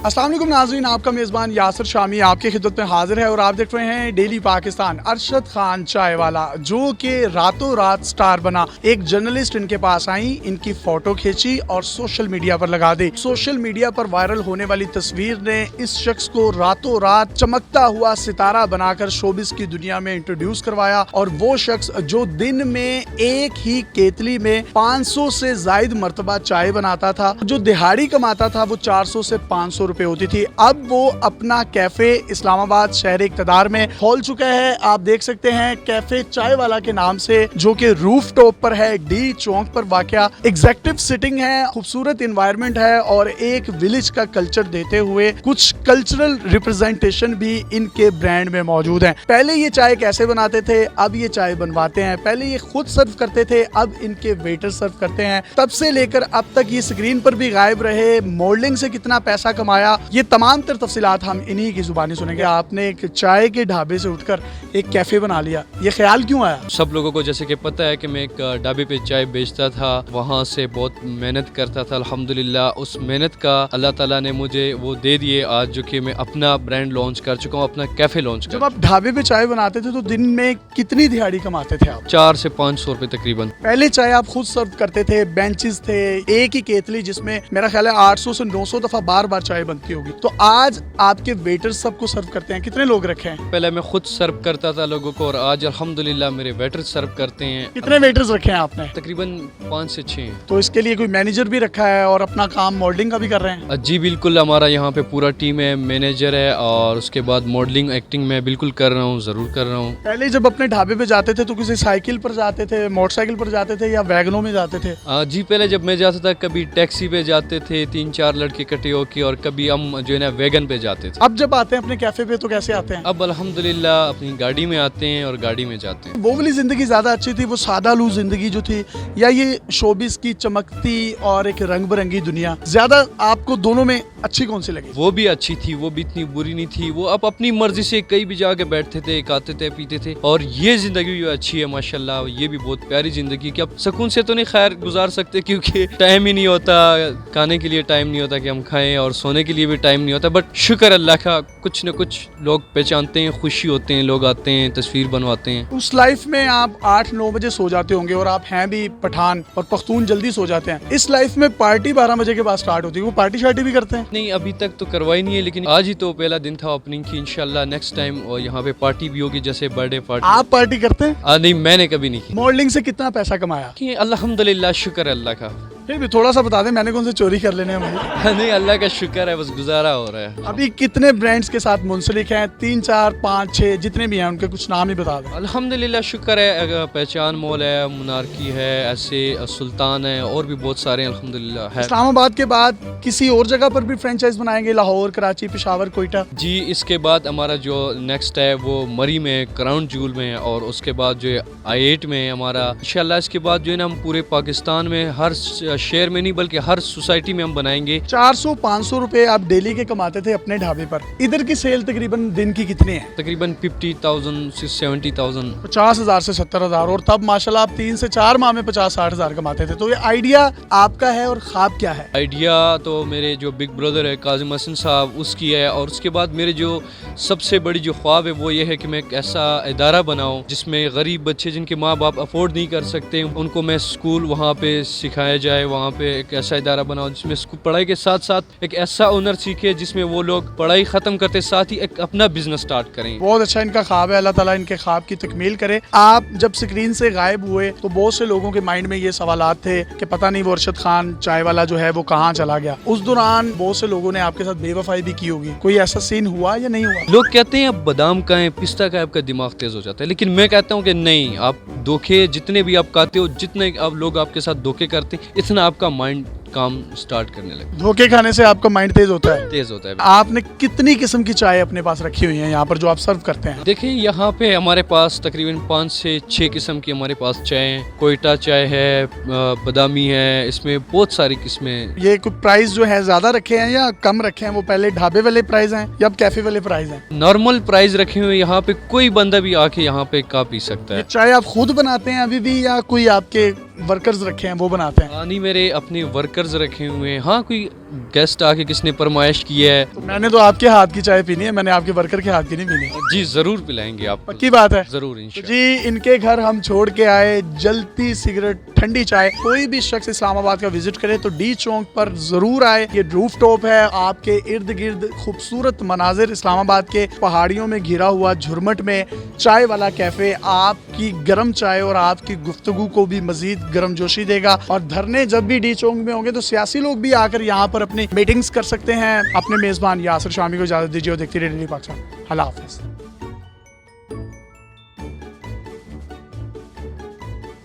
अस्सलाम वालेकुम नाज़रीन, आपका मेज़बान यासिर शामी आपकी खिदमत में हाजिर है और आप देख रहे हैं डेली पाकिस्तान। अरशद खान चाय वाला जो कि रातों रात स्टार बना, एक जर्नलिस्ट इनके पास आई, इनकी फोटो खींची और सोशल मीडिया पर लगा दी। सोशल मीडिया पर वायरल होने वाली तस्वीर ने इस शख्स को रातों रात चमकता हुआ सितारा बनाकर शोबिस की दुनिया में इंट्रोड्यूस करवाया। और वो शख्स जो दिन में एक ही केतली में 500 से जायद मरतबा चाय बनाता था, जो दिहाड़ी कमाता था वो 400 से 500 रुपए होती थी, अब वो अपना कैफे इस्लामाबाद शहर इक़्तिदार में खोल चुका है। आप देख सकते हैं कैफे चाय वाला के नाम से, जो कि रूफ टॉप पर है, डी चौक पर वाक़या। एग्जेक्टिव सिटिंग है, खूबसूरत इन्वायरमेंट है और एक विलेज का कल्चर देते हुए कुछ कल्चरल रिप्रेजेंटेशन भी इनके ब्रांड में मौजूद है। पहले ये चाय कैसे बनाते थे, अब ये चाय बनवाते हैं। पहले ये खुद सर्व करते थे, अब इनके वेटर सर्व करते हैं। तब से लेकर अब तक ये स्क्रीन पर भी गायब रहे, मॉडलिंग से कितना पैसा कमाया, ये तमाम तर तफसीलात हम इन्हीं की जुबानी सुनेंगे। आपने एक चाय के ढाबे से उठकर एक कैफे बना लिया, ये ख्याल क्यों आया? सब लोगों को जैसे कि पता है कि मैं एक ढाबे पे चाय बेचता था, वहाँ से बहुत मेहनत करता था। अल्हम्दुलिल्लाह उस मेहनत का अल्लाह ताला ने मुझे वो दे दिए आज, जो कि मैं अपना ब्रांड लॉन्च कर चुका हूँ, अपना कैफे लॉन्च कर। जब आप ढाबे पे चाय बनाते थे तो दिन में कितनी दिहाड़ी कमाते थे आप? 4 से 500 रुपए तकरीबन। पहले चाय आप खुद सर्व करते थे, बेंचेस थे, एक ही केतली जिसमें मेरा ख्याल है 800 से 900 दफा बार बार चाय बनती होगी। तो आज आपके वेटर सबको सर्व करते हैं, कितने लोग रखे हैं? पहले मैं खुद सर्व करता था लोगों को और आज अल्हम्दुलिल्लाह मेरे वेटर सर्व करते हैं। कितने वेटर्स रखे हैं आपने? तकरीबन 5 से 6। तो इसके लिए कोई मैनेजर भी रखा है और अपना काम मॉडलिंग का भी कर रहे हैं? जी बिल्कुल, हमारा यहाँ पे पूरा टीम है, मैनेजर है और उसके बाद मॉडलिंग एक्टिंग मैं बिल्कुल कर रहा हूँ, ज़रूर कर रहा हूँ। पहले जब अपने ढाबे पे जाते थे तो किसी साइकिल पर जाते थे, मोटरसाइकिल पर जाते थे या वैगनों में जाते थे? जी पहले जब मैं जाता था कभी टैक्सी पे जाते थे, 3-4 लड़के इकट्ठे होके, और कभी हम जो है ना वैगन पे जाते थे। अब जब आते हैं अपने कैफे पे तो कैसे आते हैं? अब अल्हम्दुलिल्लाह अपनी गाड़ी में आते हैं और गाड़ी में जाते हैं। वो वाली जिंदगी ज्यादा अच्छी थी, वो सादा लू जिंदगी जो थी, या ये शोबिस की चमकती और एक रंग बिरंगी दुनिया, ज्यादा आपको दोनों में अच्छी कौन सी लगी? वो भी अच्छी थी, वो भी इतनी बुरी नहीं थी। वो अब अपनी मर्जी से कहीं भी जाके बैठते थे, खाते थे, पीते थे, और ये जिंदगी भी अच्छी है माशाल्लाह। ये भी बहुत प्यारी जिंदगी कि अब सुकून से तो नहीं खैर गुजार सकते, क्योंकि टाइम ही नहीं होता, खाने के लिए टाइम नहीं होता कि हम खाएं, और सोने के लिए भी टाइम नहीं होता। बट शुक्र अल्लाह का, कुछ न कुछ लोग पहचानते हैं, खुशी होते हैं, लोग आते हैं, तस्वीर बनवाते हैं। उस लाइफ में आप 8-9 बजे सो जाते होंगे और आप हैं भी पठान और पख्तून, जल्दी सो जाते हैं। इस लाइफ में पार्टी 12 बजे के बाद स्टार्ट होती है, वो पार्टी शार्टी भी करते हैं? नहीं, अभी तक तो करवाई नहीं है, लेकिन आज ही तो पहला दिन था ओपनिंग की। इंशाल्लाह नेक्स्ट टाइम और यहाँ पे पार्टी भी होगी, जैसे बर्थडे पार्टी। आप पार्टी करते हैं? नहीं, मैंने कभी नहीं की। मॉडलिंग से कितना पैसा कमाया? कि अल्हम्दुलिल्लाह शुक्र अल्लाह का। फिर भी थोड़ा सा बता दें, मैंने कौन से चोरी कर लेने हैं मुझे? नहीं, अल्लाह का शुक्र है, बस गुजारा हो रहा है। अभी कितने ब्रांड्स के साथ मुंसलिक हैं? 3, 4, 5, 6 जितने भी हैं उनके कुछ नाम ही बता दें। अल्हम्दुलिल्लाह शुक्र है, पहचान मॉल है, मुनारकी है, ऐसे सुल्तान है, और भी बहुत सारे अल्हम्दुलिल्लाह है। इस्लामाबाद के बाद किसी और जगह पर भी फ्रेंचाइज बनाएंगे? लाहौर, कराची, पेशावर, कोयटा? जी, इसके बाद हमारा जो नेक्स्ट है वो मरी में, क्राउन जूल में, और उसके बाद जो है I8 में हमारा इंशाल्लाह। इसके बाद जो है ना हम पूरे पाकिस्तान में हर शहर में नहीं बल्कि हर सोसाइटी में हम बनाएंगे। 400-500 रुपए आप डेली के कमाते थे अपने ढाबे पर, इधर की सेल तकरीबन दिन की कितनी है? तकरीबन 50,000 से 70,000। 50,000 से 70,000, और तब माशाल्लाह आप 3 से 4 माह में 50-60 हजार कमाते थे। तो ये आइडिया आपका है और ख्वाब क्या है? आइडिया तो मेरे जो बिग ब्रदर है काजिम हसन साहब, उसकी है, और उसके बाद मेरे जो सबसे बड़ी जो ख्वाब है वो ये है कि मैं एक ऐसा इदारा बनाऊं जिसमें गरीब बच्चे जिनके माँ बाप अफोर्ड नहीं कर सकते, उनको मैं स्कूल वहाँ पे सिखाया जाए। वहाँ पे एक ऐसा इदारा बनाऊं जिसमें पढ़ाई के साथ साथ एक ऐसा हुनर सीखे जिसमें वो लोग पढ़ाई ख़त्म करते साथ ही एक अपना बिजनेस स्टार्ट करें। बहुत अच्छा इनका ख्वाब है, अल्लाह ताला इनके ख्वाब की तकमील करे। आप जब स्क्रीन से गायब हुए तो बहुत से लोगों के माइंड में ये सवालात थे कि पता नहीं वो अरशद खान चाय वाला जो है वो कहाँ चला गया। उस दौरान बहुत से लोगों ने आपके साथ बेवफाई भी की होगी, कोई ऐसा सीन हुआ या नहीं हुआ? लोग कहते हैं अब बादाम का है, पिस्ता का है, आपका दिमाग तेज हो जाता है, लेकिन मैं कहता हूँ कि नहीं, आप धोखे जितने भी आप खाते हो, जितने आप लोग आपके साथ धोखे करते हैं, इतना आपका माइंड काम स्टार्ट करने लगे। धोखे खाने से आपका माइंड तेज होता है? तेज होता है। आपने कितनी किस्म की चाय अपने पास रखी हुई है यहाँ पर जो आप सर्व करते हैं? देखिए यहाँ पे हमारे पास तकरीबन 5 से 6 किस्म की हमारे पास चाय है। कोयटा चाय है, बादामी है, इसमें बहुत सारी किस्में। ये कोई प्राइस जो है ज्यादा रखे हैं या कम रखे हैं? वो पहले ढाबे वाले प्राइस हैं या अब कैफे वाले प्राइस हैं? नॉर्मल प्राइस रखे हुए, यहाँ पे कोई बंदा भी आके यहाँ पे का पी सकता है। चाय आप खुद बनाते हैं अभी भी या कोई आपके वर्कर्स रखे हैं वो बनाते हैं? नहीं, मेरे अपने वर्कर वर्कर्स रखे हुए हैं। हाँ, कोई गेस्ट आके किसने फरमाइश की है, तो मैंने तो आपके हाथ की चाय पीनी है, मैंने आपके वर्कर के हाथ की नहीं पीनी। जी ज़रूर पिलाएंगे आपको, पक्की बात है। ज़रूर तो इंशाल्लाह। जी इनके घर हम छोड़ के आए जलती सिगरेट ठंडी चाय। कोई भी शख्स इस्लामाबाद का विजिट करे तो डी चौक पर जरूर आए। ये रूफ टॉप है, आपके इर्द गिर्द खूबसूरत मनाजिर, इस्लामाबाद के पहाड़ियों में घिरा हुआ झुरमट में चाय वाला कैफे आपकी गर्म चाय और आपकी गुफ्तगू को भी मजीद गर्म जोशी देगा। और धरने जब भी डी चौक में होंगे तो सियासी लोग भी आकर यहाँ पर अपनी मीटिंग्स कर सकते हैं। अपने मेजबान यासिर शामी को इजाजत दीजिए और देखते रहिए डेली पाकिस्तान। अल्लाह हाफिज़।